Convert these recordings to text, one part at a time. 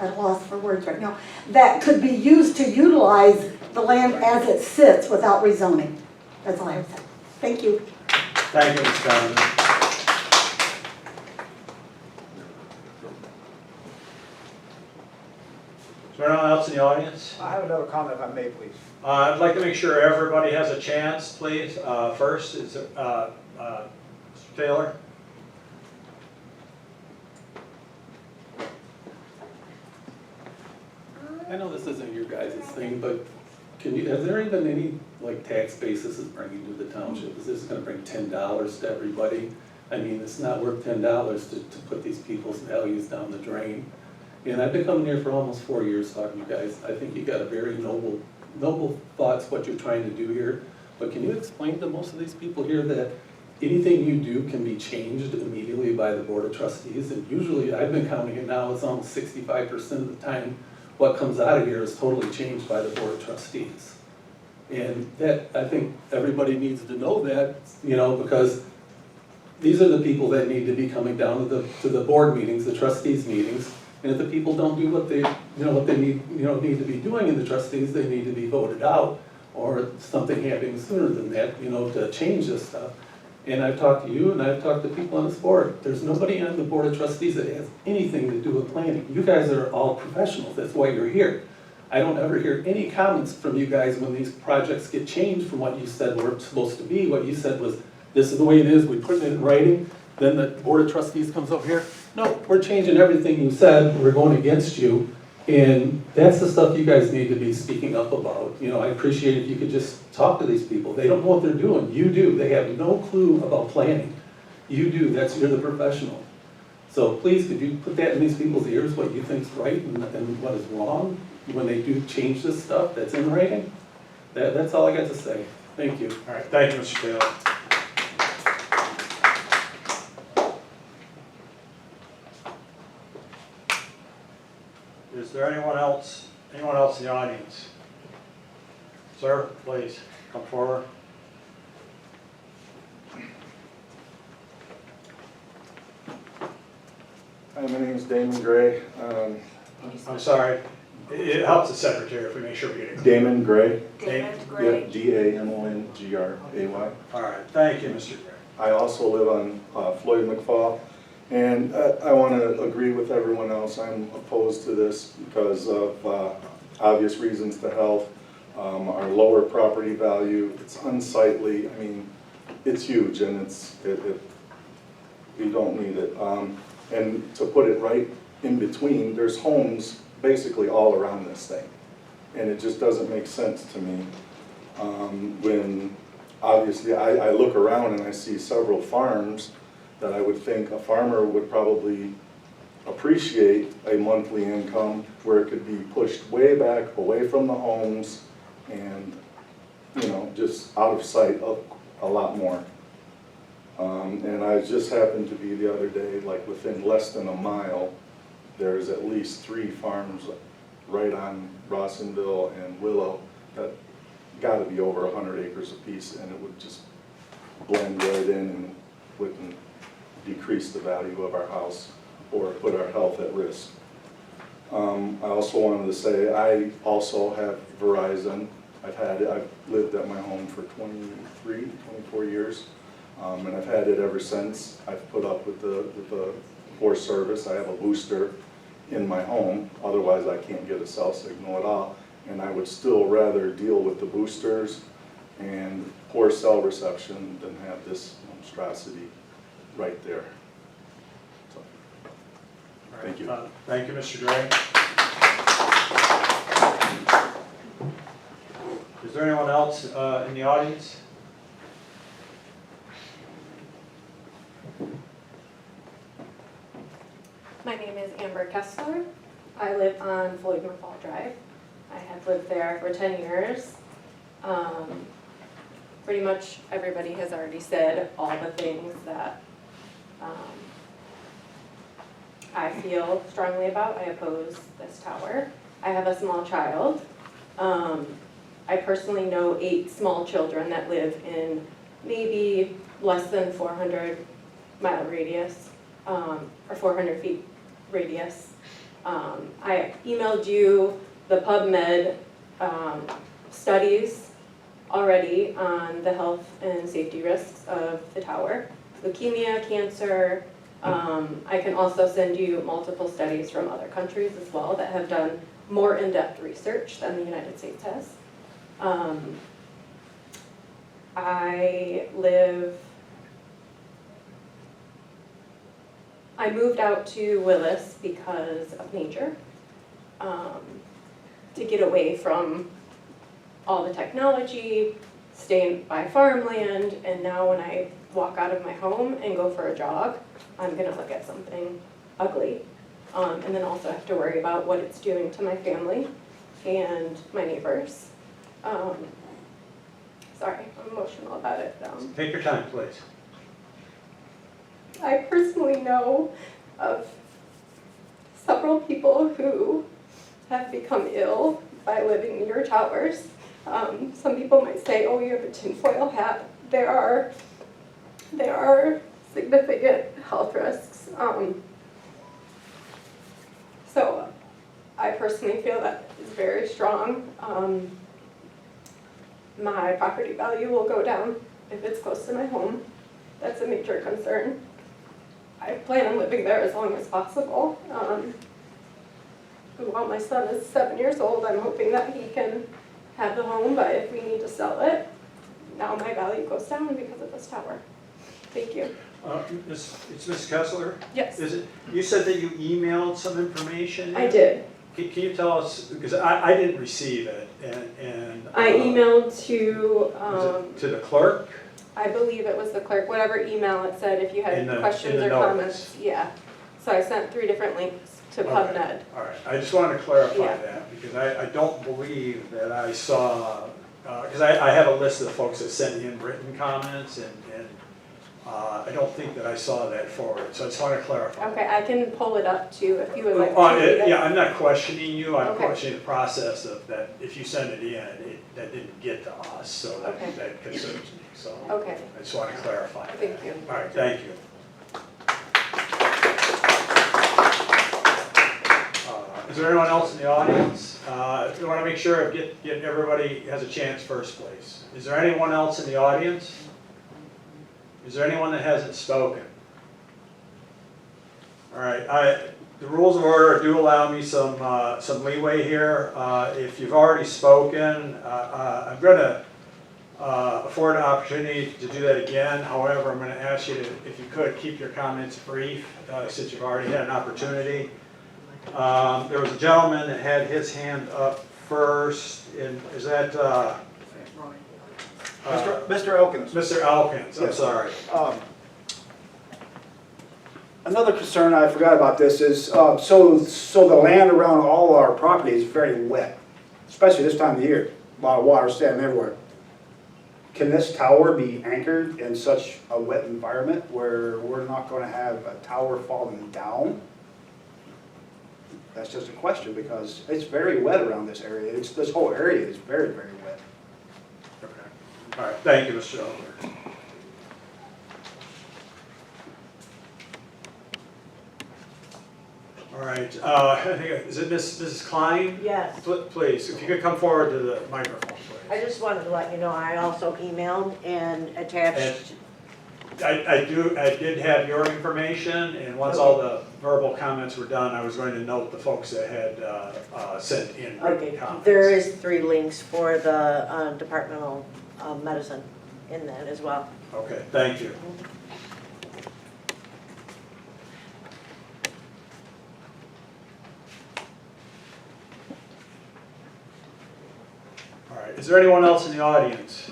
at a loss for words right now, that could be used to utilize the land as it sits without rezoning. That's all I have to say. Thank you. Thank you, Ms. Donovan. Is there anyone else in the audience? I have another comment if I may, please. I'd like to make sure everybody has a chance, please. First is Mr. Taylor. I know this isn't your guys' thing, but has there been any, like, tax base this is bringing to the township? Is this gonna bring $10 to everybody? I mean, it's not worth $10 to put these people's values down the drain. And I've been coming here for almost 4 years talking to you guys. I think you got a very noble thoughts, what you're trying to do here. But can you explain to most of these people here that anything you do can be changed immediately by the Board of Trustees? And usually, I've been counting it now, it's almost 65% of the time, what comes out of here is totally changed by the Board of Trustees. And that, I think everybody needs to know that, you know, because these are the people that need to be coming down to the board meetings, the trustees meetings. And if the people don't do what they need to be doing in the trustees, they need to be voted out, or something happening sooner than that, you know, to change this stuff. And I've talked to you, and I've talked to people on this board. There's nobody on the Board of Trustees that has anything to do with planning. You guys are all professionals, that's why you're here. I don't ever hear any comments from you guys when these projects get changed from what you said were supposed to be. What you said was, this is the way it is, we put it in writing, then the Board of Trustees comes up here. No, we're changing everything you said, we're going against you. And that's the stuff you guys need to be speaking up about. You know, I appreciate if you could just talk to these people. They don't know what they're doing. You do. They have no clue about planning. You do. You're the professional. So please, could you put that in these people's ears, what you think's right and what is wrong when they do change this stuff that's in writing? That's all I got to say. Thank you. All right, thank you, Mr. Taylor. Is there anyone else in the audience? Sir, please, come forward. Hi, my name is Damon Gray. I'm sorry, it helps the secretary if we make sure we get it. Damon Gray. David Yeah, Gray. Damongray. All right, thank you, Mr. Gray. I also live on Floyd McFall, and I want to agree with everyone else. I'm opposed to this because of obvious reasons to health, our lower property value. It's unsightly. I mean, it's huge, and we don't need it. And to put it right in between, there's homes basically all around this thing, and it just doesn't make sense to me. When obviously I look around and I see several farms that I would think a farmer would probably appreciate a monthly income where it could be pushed way back away from the homes and, you know, just out of sight a lot more. And I just happened to be the other day, like within less than a mile, there's at least 3 farms right on Rawsonville and Willow that got to be over 100 acres apiece, and it would just blend right in and wouldn't decrease the value of our house or put our health at risk. I also wanted to say I also have Verizon. I've lived at my home for 24 years, and I've had it ever since. I've put up with the poor service. I have a booster in my home, otherwise I can't get a cell signal at all. And I would still rather deal with the boosters and poor cell reception than have this monstrosity right there. So, thank you. Thank you, Mr. Gray. Is there anyone else in the audience? My name is Amber Kessler. I live on Floyd McFall Drive. I have lived there for 10 years. Pretty much everybody has already said all the things that I feel strongly about. I oppose this tower. I have a small child. I personally know 8 small children that live in maybe less than 400-mile radius, or 400 feet radius. I emailed you the PubMed studies already on the health and safety risks of the tower. Leukemia, cancer. I can also send you multiple studies from other countries as well that have done more in-depth research than the United States has. I moved out to Willis because of nature, to get away from all the technology, staying by farmland, and now when I walk out of my home and go for a jog, I'm gonna look at something ugly. And then also have to worry about what it's doing to my family and my neighbors. Sorry, I'm emotional about it. Take your time, please. I personally know of several people who have become ill by living near towers. Some people might say, oh, you have a tinfoil hat. There are significant health risks. So I personally feel that is very strong. My property value will go down if it's close to my home. That's a major concern. I plan on living there as long as possible. While my son is 7 years old, I'm hoping that he can have the home, but if we need to sell it, now my value goes down because of this tower. Thank you. It's Ms. Kessler? Yes, Is it, you said that you emailed some information? I did. Can you tell us, because I didn't receive it, and. I emailed to, Was it to the clerk? I believe it was the clerk, whatever email it said, if you had In the questions or notes. comments. Yeah. So I sent 3 different links to PubMed. All right, I just wanted to clarify Yeah. that, because I don't believe that I saw, because I have a list of the folks that sent in written comments, and I don't think that I saw that forward, so I just want to clarify. Okay, I can pull it up too if you would like to. Oh, read it. yeah, I'm not questioning you, I'm Okay. questioning the process of that, if you send it in, that didn't get to us, so Okay. that concerns me, so. Okay, I just want to clarify that. thank you. All right, thank you. Is there anyone else in the audience? We want to make sure, get everybody has a chance first, please. Is there anyone else in the audience? Is there anyone that hasn't spoken? All right, the rules of order do allow me some leeway here. If you've already spoken, I'm going to afford an opportunity to do that again. However, I'm going to ask you to, if you could, keep your comments brief, since you've already had an opportunity. There was a gentleman that had his hand up first, and is that Mr. Elkins. Mr. Elkins? I'm Yes. sorry. Another concern, I forgot about this, is so the land around all our property is very wet, especially this time of year. A lot of water standing everywhere. Can this tower be anchored in such a wet environment where we're not going to have a tower falling down? That's just a question, because it's very wet around this area. This whole area is very, very wet. Okay. All right, thank you, Mr. Elkins. All right, I think, is it Mrs. Klein? Yes, Please, if you could come forward to the microphone, I please. just wanted to let you know, I also emailed and attached, I did have your information, and once all the verbal comments were done, I was going to note the folks that had sent in written okay, comments. there is 3 links for the departmental medicine in that as well. Okay, thank you. All right, is there anyone else in the audience?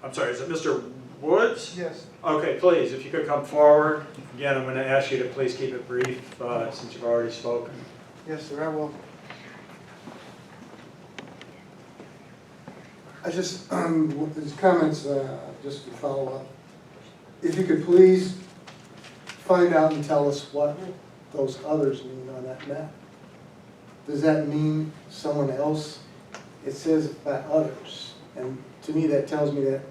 I'm sorry, is it Mr. Woods? Yes, Okay, please, if you could come forward. Again, I'm going to ask you to please keep it brief, since you've already spoken. yes, sir, I will. I just, with these comments, just to follow up, if you could please find out and tell us what those others mean on that map. Does that mean someone else? It says by others, and to me that tells me that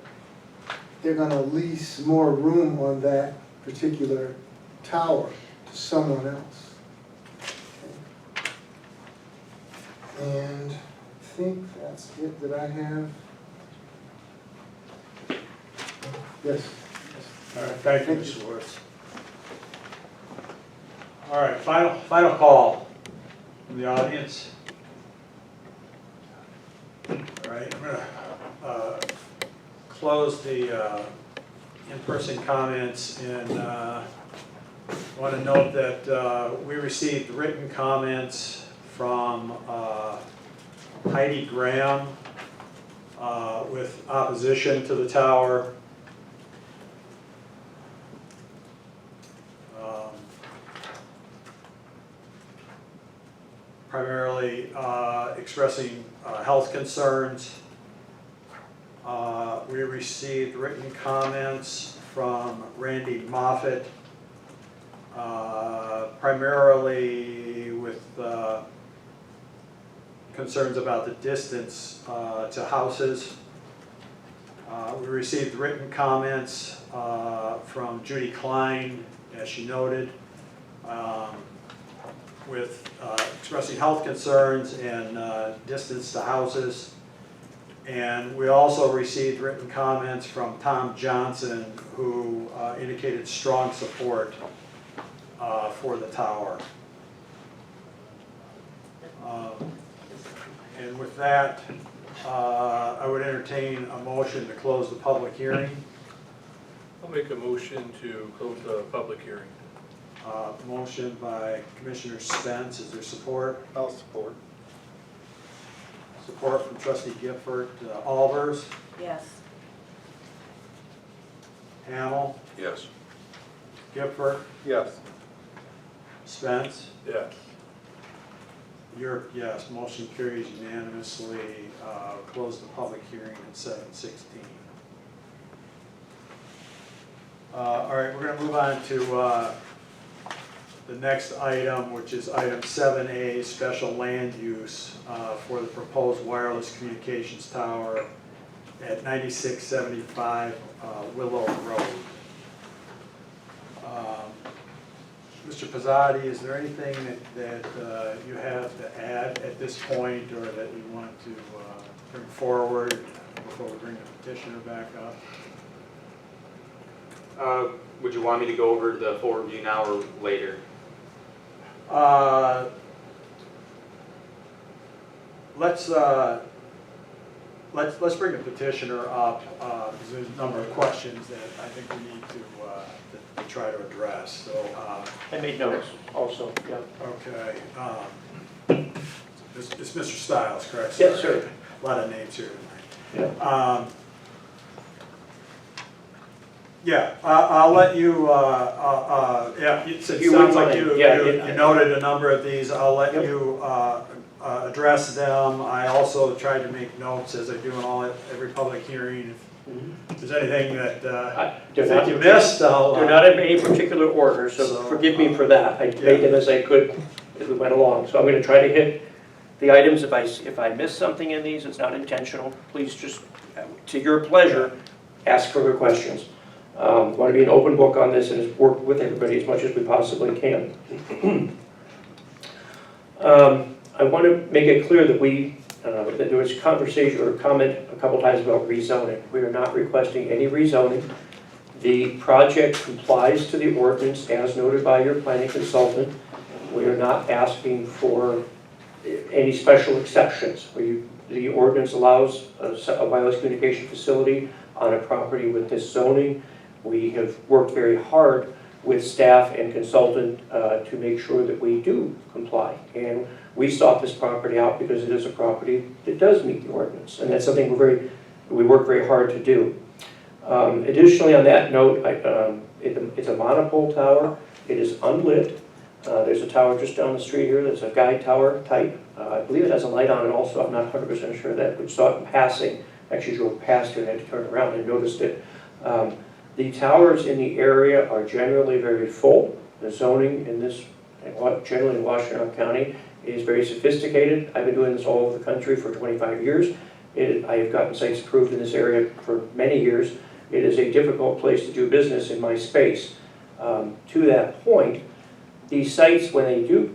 they're gonna lease more room on that particular tower to someone else. Okay. And I think that's it that I have. Yes. All right, thank you, Mr. Woods. All right, final call from the audience. All right, I'm gonna close the in-person comments, and I want to note that we received written comments from Heidi Graham with opposition to the tower. Primarily expressing health concerns. We received written comments from Randy Moffett, primarily with concerns about the distance to houses. We received written comments from Judy Klein, as she noted, with expressing health concerns and distance to houses. And we also received written comments from Tom Johnson, who indicated strong support for the tower. And with that, I would entertain a motion to close the public hearing. I'll make a motion to close the public hearing. Motion by Commissioner Spence. Is there support? I'll support. Support from Trustee Gifford. Albers, Yes. Hamel, Yes. Gifford, Yes. Spence. Yes. Yes, motion carries unanimously. Close the public hearing at 7:16. All right, we're going to move on to the next item, which is item 7A, special land use for the proposed wireless communications tower at 9675 Willow Road. Mr. Pizzati, is there anything that you have to add at this point, or that you want to bring forward before we bring the petitioner back up? Would you want me to go over the full review now or later? Let's bring the petitioner up, because there's a number of questions that I think we need to try to address, so. I made notes also, yeah. Okay. It's Mr. Stiles, correct? Yes, Sorry. sir. A lot of names here tonight. Yeah. Yeah, I'll let you, yeah, it You sounds would like mind, yeah, you noted a number of these. I'll let you address them. I also tried to make notes, as I do in every public hearing. If there's anything that you think you missed, I'll... They're not in any particular order, so forgive me for that. I made them as I could as we went along. So I'm going to try to hit the items. If I miss something in these, it's not intentional. Please just, to your pleasure, ask further questions. Want to be an open book on this and work with everybody as much as we possibly can. I want to make it clear that that there was conversation or comment a couple times about rezoning. We are not requesting any rezoning. The project complies to the ordinance as noted by your planning consultant. We are not asking for any special exceptions. The ordinance allows a wireless communication facility on a property with this zoning. We have worked very hard with staff and consultant to make sure that we do comply. And we sought this property out because it is a property that does meet the ordinance. And that's something we work very hard to do. Additionally, on that note, it's a monopole tower. It is unlit. There's a tower just down the street here that's a guide tower type. I believe it has a light on it also. I'm not 100% sure of that. We saw it in passing. Actually drove past it and had to turn around and noticed it. The towers in the area are generally very full. The zoning in this, generally in Washington County, is very sophisticated. I've been doing this all over the country for 25 years. I have gotten sites approved in this area for many years. It is a difficult place to do business in my space. To that point, these sites, when they do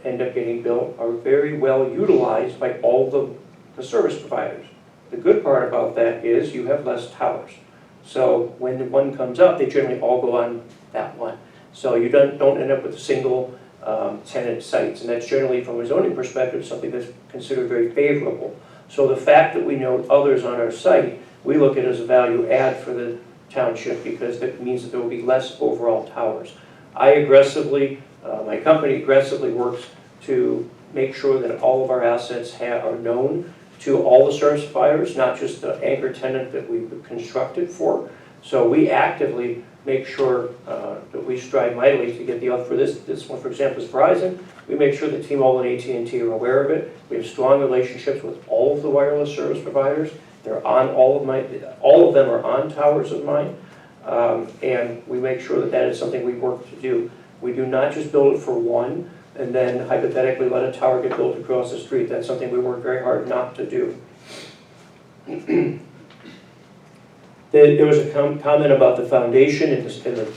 end up getting built, are very well utilized by all the service providers. The good part about that is you have less towers. So when the one comes up, they generally all go on that one. So you don't end up with single tenant sites, and that's generally, from a zoning perspective, something that's considered very favorable. So the fact that we note others on our site, we look at as a value add for the township, because that means that there will be less overall towers. My company aggressively works to make sure that all of our assets are known to all the service providers, not just the anchor tenant that we've constructed for. So we actively make sure that we strive mightily to get for this one, for example, is Verizon. We make sure that T-Mobile and AT&T are aware of it. We have strong relationships with all of the wireless service providers. They're on all of them are on towers of mine. And we make sure that is something we work to do. We do not just build it for one and then hypothetically let a tower get built across the street. That's something we work very hard not to do. There was a comment about the foundation and the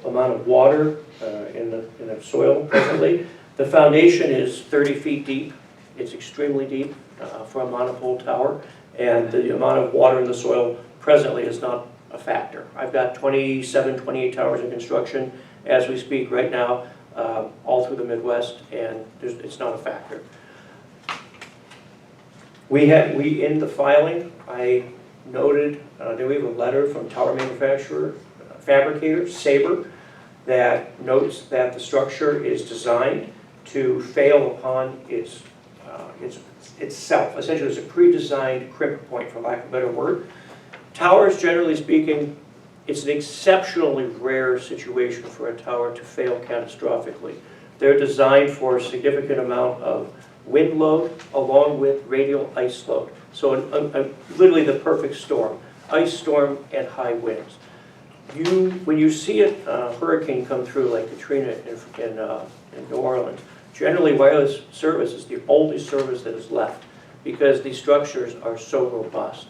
amount of water in the soil presently. The foundation is 30 feet deep. It's extremely deep for a monopole tower, and the amount of water in the soil presently is not a factor. I've got 27, 28 towers in construction as we speak right now, all through the Midwest, and it's not a factor. In the filing, I noted that we have a letter from tower fabricator, Sabre, that notes that the structure is designed to fail upon itself. Essentially, it's a pre-designed crimp point, for lack of a better word. Towers, generally speaking, it's an exceptionally rare situation for a tower to fail catastrophically. They're designed for a significant amount of wind load along with radial ice load. So literally the perfect storm, ice storm and high winds. When you see a hurricane come through like Katrina in New Orleans, generally wireless service is the only service that is left because these structures are so robust.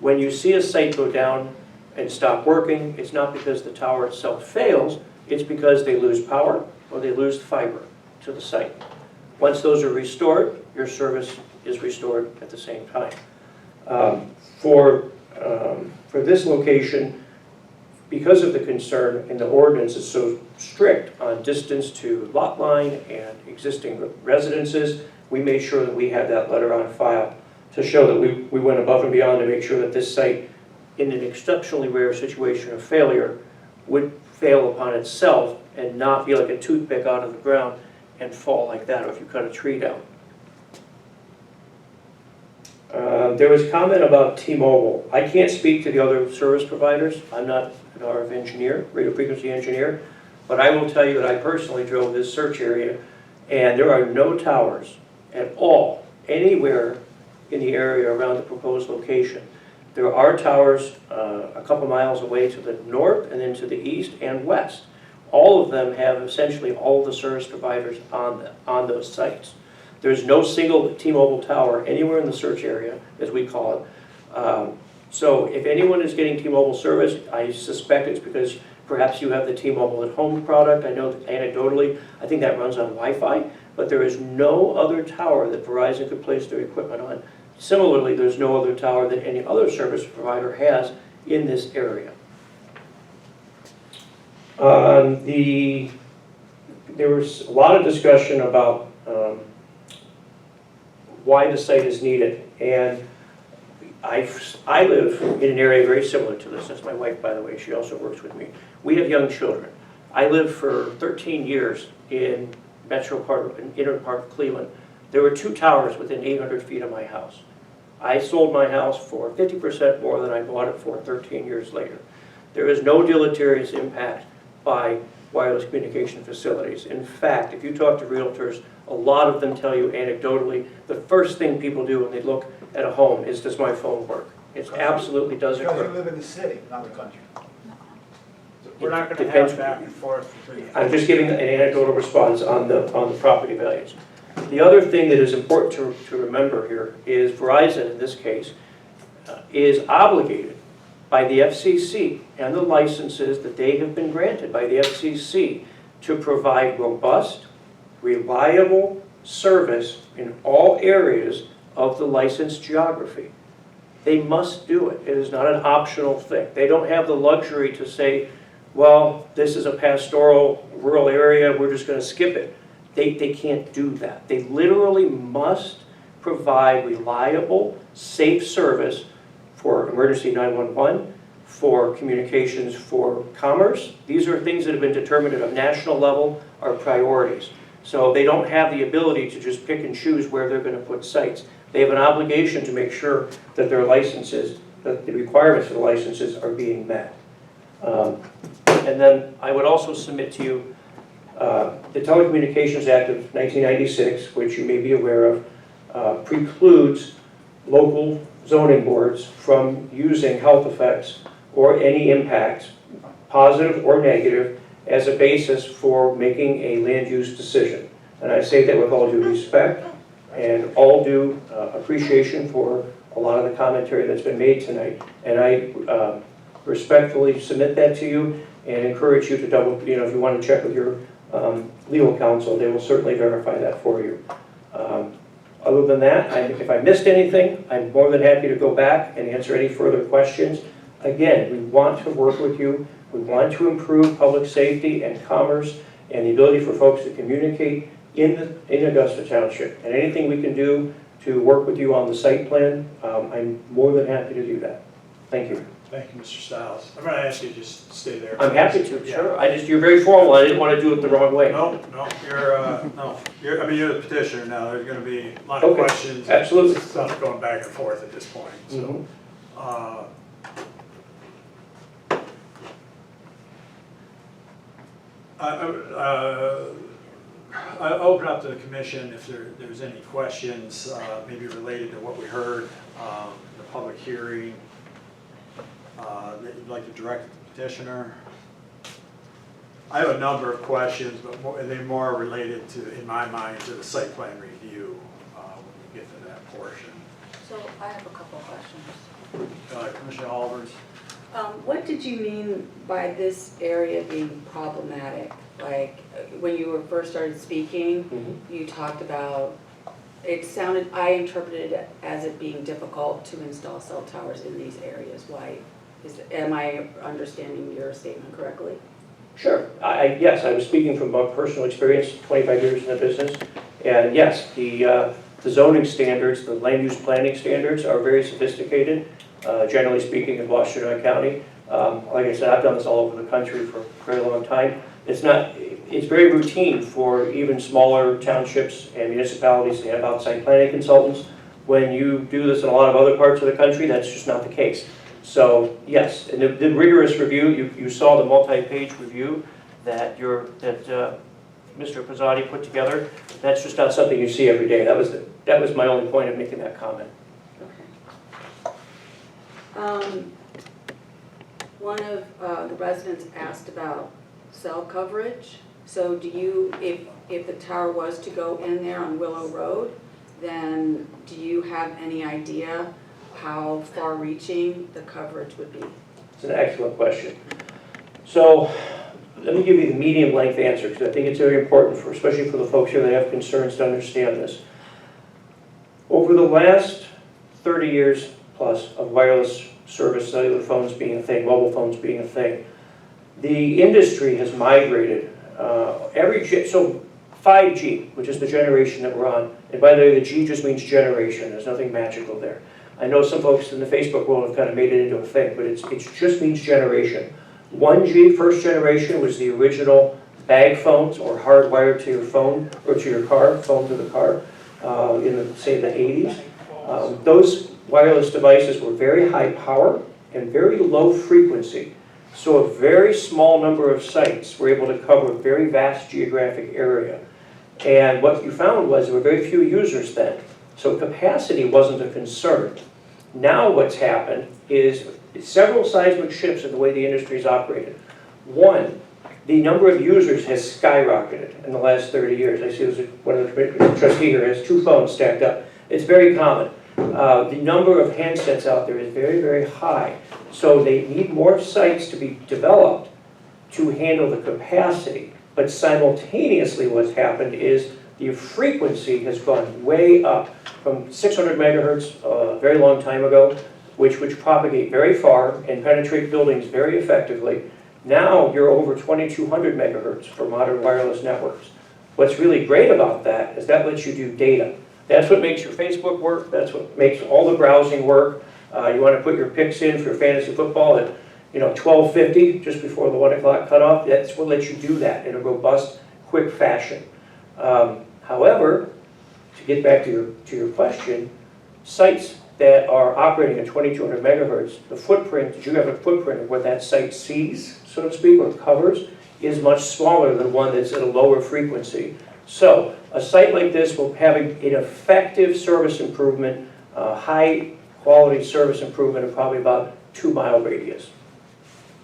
When you see a site go down and stop working, it's not because the tower itself fails, it's because they lose power or they lose fiber to the site. Once those are restored, your service is restored at the same time. For this location, because of the concern and the ordinance is so strict on distance to lot line and existing residences, we made sure that we had that letter on file to show that we went above and beyond to make sure that this site, in an exceptionally rare situation of failure, would fail upon itself and not be like a toothpick out of the ground and fall like that, or if you cut a tree down. There was comment about T-Mobile. I can't speak to the other service providers. I'm not an RF engineer, radio frequency engineer, but I will tell you that I personally drove this search area, and there are no towers at all anywhere in the area around the proposed location. There are towers a couple miles away to the north and then to the east and west. All of them have essentially all of the service providers on those sites. There's no single T-Mobile tower anywhere in the search area, as we call it. So if anyone is getting T-Mobile service, I suspect it's because perhaps you have the T-Mobile at home product. I know that anecdotally, I think that runs on Wi-Fi, but there is no other tower that Verizon could place their equipment on. Similarly, there's no other tower that any other service provider has in this area. There was a lot of discussion about why the site is needed, and I live in an area very similar to this. That's my wife, by the way. She also works with me. We have young children. I lived for 13 years in inner part of Cleveland. There were 2 towers within 800 feet of my house. I sold my house for 50% more than I bought it for 13 years later. There is no deleterious impact by wireless communication facilities. In fact, if you talk to realtors, a lot of them tell you anecdotally, the first thing people do when they look at a home is, does my phone work? It absolutely does occur. Because you live in the city, not the country. We're not going to Depends. have back and forth. I'm just giving an anecdotal response on the property values. The other thing that is important to remember here is Verizon, in this case, is obligated by by the FCC and the licenses that they have been granted by the FCC to provide robust, reliable service in all areas of the licensed geography. They must do it. It is not an optional thing. They don't have the luxury to say, well, this is a pastoral rural area, we're just going to skip it. They can't do that. They literally must provide reliable, safe service for emergency 911, for communications, for commerce. These are things that have been determined at a national level are priorities. So they don't have the ability to just pick and choose where they're going to put sites. They have an obligation to make sure that their licenses, that the requirements for the licenses are being met. And then I would also submit to you the Telecommunications Act of 1996, which you may be aware of, precludes local zoning boards from using health effects or any impacts, positive or negative, as a basis for making a land use decision. And I say that with all due respect and all due appreciation for a lot of the commentary that's been made tonight. And I respectfully submit that to you and encourage you to double, if you want to check with your legal counsel, they will certainly verify that for you. Other than that, if I missed anything, I'm more than happy to go back and answer any further questions. Again, we want to work with you. We want to improve public safety and commerce and the ability for folks to communicate in Augusta Township. And anything we can do to work with you on the site plan, I'm more than happy to do that. Thank you. Thank you, Mr. Stiles. I'm going to ask you to just stay there. I'm happy to, Yeah. sure. You're very formal. I didn't want to do it the wrong way. No, you're the petitioner now. There's going to be a lot of Okay, questions. absolutely. Stuff going back and forth at this point, so. Mhm. I'll open up to the commission if there's any questions, maybe related to what we heard, the public hearing, that you'd like to direct the petitioner. I have a number of questions, but they're more related to, in my mind, to the site plan review when we get to that portion. So I have a couple of questions. Commissioner Albers? What did you mean by this area being problematic? Like, when you first started speaking, you talked about, I interpreted it as it being difficult to install cell towers in these areas. Why? Am I understanding your statement correctly? Sure. Yes, I was speaking from my personal experience, 25 years in the business. And yes, the zoning standards, the land use planning standards are very sophisticated, generally speaking, in Washington County. Like I said, I've done this all over the country for a very long time. It's very routine for even smaller townships and municipalities to have outside planning consultants. When you do this in a lot of other parts of the country, that's just not the case. So yes, and the rigorous review, you saw the multi-page review that Mr. Pizzotti put together. That's just not something you see every day. That was my only point of making that comment. Okay. One of the residents asked about cell coverage. So do you, if the tower was to go in there on Willow Road, then do you have any idea how far-reaching the coverage would be? It's an excellent question. So let me give you the medium-length answer because I think it's very important, especially for the folks here that have concerns, to understand this. Over the last 30 years plus of wireless service, cellular phones being a thing, mobile phones being a thing, the industry has migrated. So 5G, which is the generation that we're on, and by the way, the G just means generation. There's nothing magical there. I know some folks in the Facebook world have kind of made it into a thing, but it just means generation. 1G, first generation, was the original bag phones or hardwired to your phone or to your car, phone to the car, in the 80s. Those wireless devices were very high power and very low frequency. So a very small number of sites were able to cover a very vast geographic area. And what you found was there were very few users then. So capacity wasn't a concern. Now what's happened is several seismic shifts in the way the industry is operated. One, the number of users has skyrocketed in the last 30 years. I see there's one of the trustees here has 2 phones stacked up. It's very common. The number of handsets out there is very, very high. So they need more sites to be developed to handle the capacity. But simultaneously what's happened is the frequency has gone way up from 600 megahertz a very long time ago, which propagate very far and penetrate buildings very effectively. Now you're over 2200 megahertz for modern wireless networks. What's really great about that is that lets you do data. That's what makes your Facebook work, that's what makes all the browsing work. You want to put your picks in for fantasy football at 12:50, just before the 1 o'clock cutoff. That's what lets you do that in a robust, quick fashion. However, to get back to your question, sites that are operating at 2200 megahertz, the footprint, geographic footprint of what that site sees, so to speak, or covers, is much smaller than one that's at a lower frequency. So a site like this will have an effective service improvement, high quality service improvement of probably about 2-mile radius.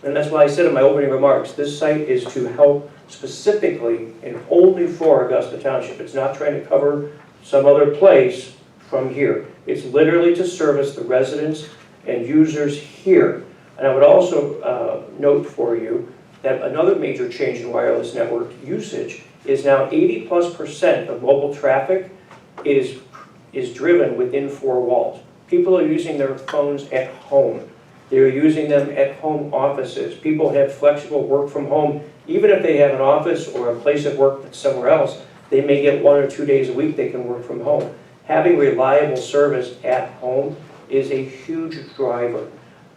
And that's why I said in my opening remarks, this site is to help specifically and only for Augusta Township. It's not trying to cover some other place from here. It's literally to service the residents and users here. And I would also note for you that another major change in wireless network usage is now 80+% of mobile traffic is driven within 4 walls. People are using their phones at home. They're using them at home offices. People have flexible work from home. Even if they have an office or a place of work that's somewhere else, they may get 1 or 2 days a week they can work from home. Having reliable service at home is a huge driver.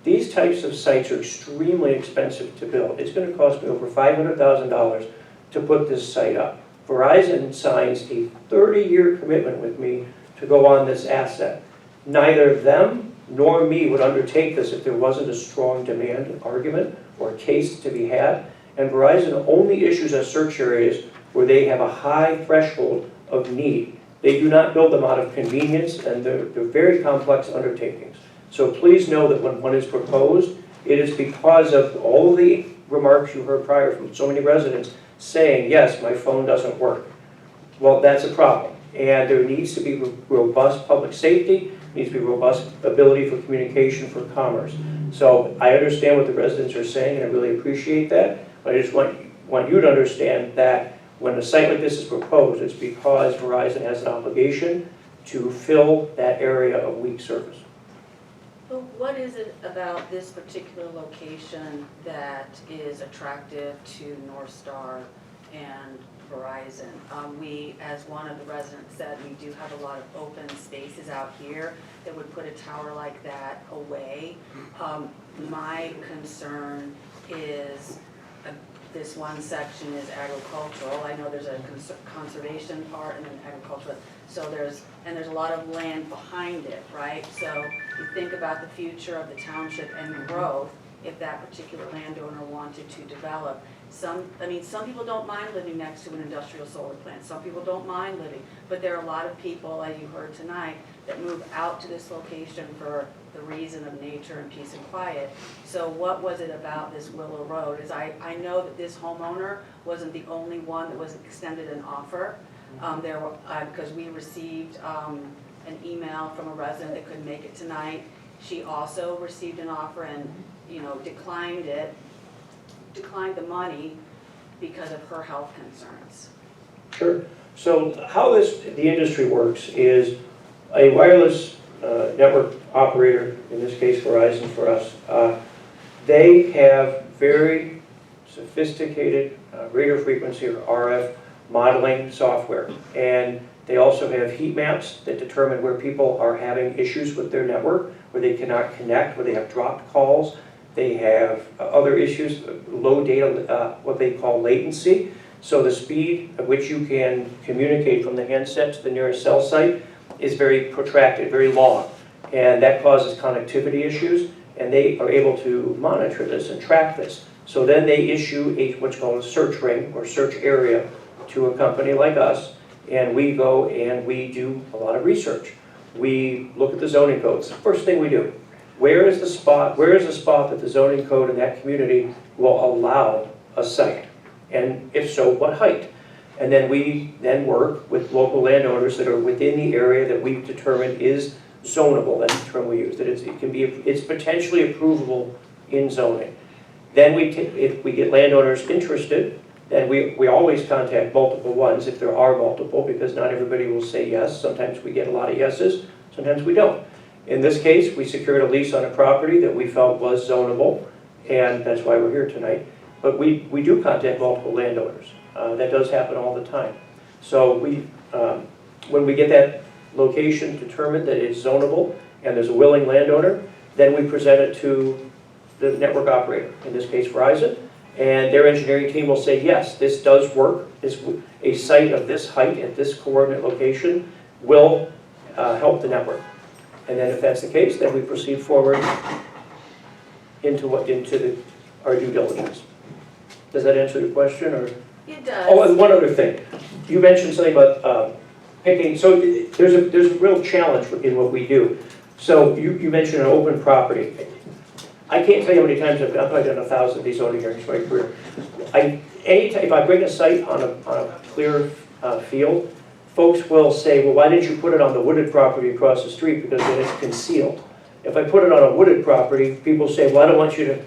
These types of sites are extremely expensive to build. It's going to cost me over $500,000 to put this site up. Verizon signs a 30-year commitment with me to go on this asset. Neither them nor me would undertake this if there wasn't a strong demand argument or case to be had. And Verizon only issues us search areas where they have a high threshold of need. They do not build them out of convenience, and they're very complex undertakings. So please know that when one is proposed, it is because of all the remarks you heard prior from so many residents saying, yes, my phone doesn't work. Well, that's a problem. And there needs to be robust public safety, needs to be robust ability for communication, for commerce. So I understand what the residents are saying, and I really appreciate that. But I just want you to understand that when a site like this is proposed, it's because Verizon has an obligation to fill that area of weak service. But what is it about this particular location that is attractive to North Star and Verizon? We, as one of the residents said, we do have a lot of open spaces out here that would put a tower like that away. My concern is this one section is agricultural. I know there's a conservation part and an agricultural. So there's a lot of land behind it, right? So you think about the future of the township and growth, if that particular landowner wanted to develop. Some people don't mind living next to an industrial solar plant. Some people don't mind living, but there are a lot of people, as you heard tonight, that move out to this location for the reason of nature and peace and quiet. So what was it about this Willow Road? I know that this homeowner wasn't the only one that was extended an offer. Because we received an email from a resident that couldn't make it tonight. She also received an offer and, declined the money because of her health concerns. Sure. So how the industry works is a wireless network operator, in this case Verizon for us, they have very sophisticated radio frequency or RF modeling software, and they also have heat maps that determine where people are having issues with their network, where they cannot connect, where they have dropped calls. They have other issues, low data, what they call latency. So the speed at which you can communicate from the handset to the nearest cell site is very protracted, very long, and that causes connectivity issues, and they are able to monitor this and track this. So then they issue what's called a search ring or search area to a company like us, and we go and we do a lot of research. We look at the zoning codes. The first thing we do, where is the spot that the zoning code in that community will allow a site? And if so, what height? And then we work with local landowners that are within the area that we've determined is zonable. That's the term we use, that it's potentially approvable in zoning. Then if we get landowners interested, then we always contact multiple ones if there are multiple, because not everybody will say yes. Sometimes we get a lot of yeses, sometimes we don't. In this case, we secured a lease on a property that we felt was zonable, and that's why we're here tonight. But we do contact multiple landowners. That does happen all the time. So when we get that location determined that it's zonable and there's a willing landowner, then we present it to the network operator, in this case Verizon, and their engineering team will say, yes, this does work. A site of this height at this coordinate location will help the network. And then if that's the case, then we proceed forward into our due diligence. Does that answer your question, or? It does. Oh, and one other thing. You mentioned something about picking, so there's a real challenge in what we do. So you mentioned an open property. I can't tell you how many times I've probably done 1,000 of these zoning hearings in my career. If I bring a site on a clear field, folks will say, well, why didn't you put it on the wooded property across the street, because then it's concealed. If I put it on a wooded property, people say, well, I don't want it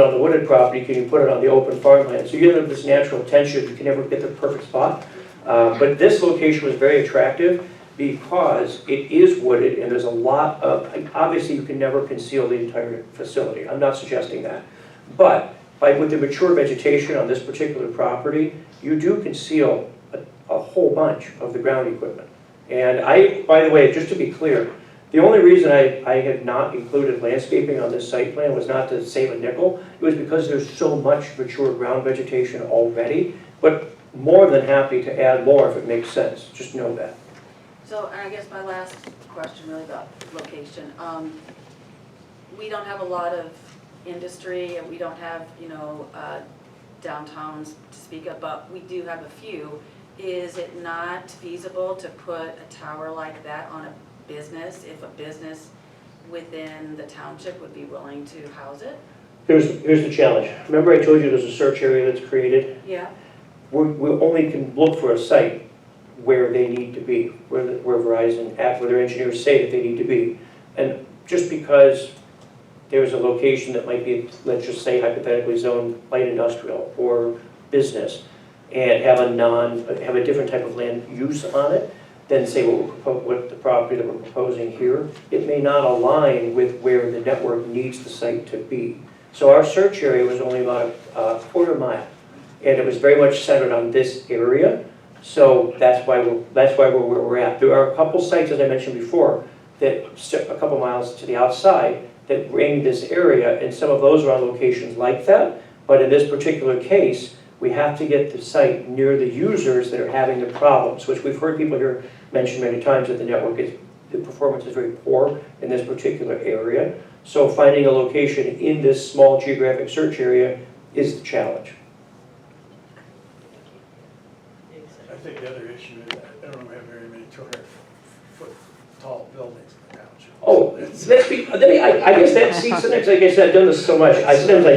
on the wooded property, can you put it on the open farmland? So you have this natural tension, you can never get the perfect spot. But this location was very attractive because it is wooded and there's a lot of, obviously you can never conceal the entire facility, I'm not suggesting that. But with the mature vegetation on this particular property, you do conceal a whole bunch of the ground equipment. And by the way, just to be clear, the only reason I had not included landscaping on this site plan was not to save a nickel. It was because there's so much mature ground vegetation already, but more than happy to add more if it makes sense. Just know that. So, and I guess my last question really about location. We don't have a lot of industry, and we don't have, downtowns to speak of, but we do have a few. Is it not feasible to put a tower like that on a business if a business within the township would be willing to house it? Here's the challenge. Remember I told you there's a search area that's created? Yeah. We only can look for a site where they need to be, where Verizon, where their engineers say that they need to be. And just because there's a location that might be, let's just say hypothetically zoned light industrial or business, and have a different type of land use on it, than say what the property that we're proposing here, it may not align with where the network needs the site to be. So our search area was only about a quarter mile, and it was very much centered on this area. So that's why we're where we're at. There are a couple sites, as I mentioned before, that a couple miles to the outside that ring this area, and some of those are on locations like that. But in this particular case, we have to get the site near the users that are having the problems, which we've heard people here mention many times that the performance is very poor in this particular area. So finding a location in this small geographic search area is the challenge. I think the other issue is that I don't have very many 200-foot tall buildings in the township. Oh, I guess sometimes, like I said, I've done this so much, sometimes I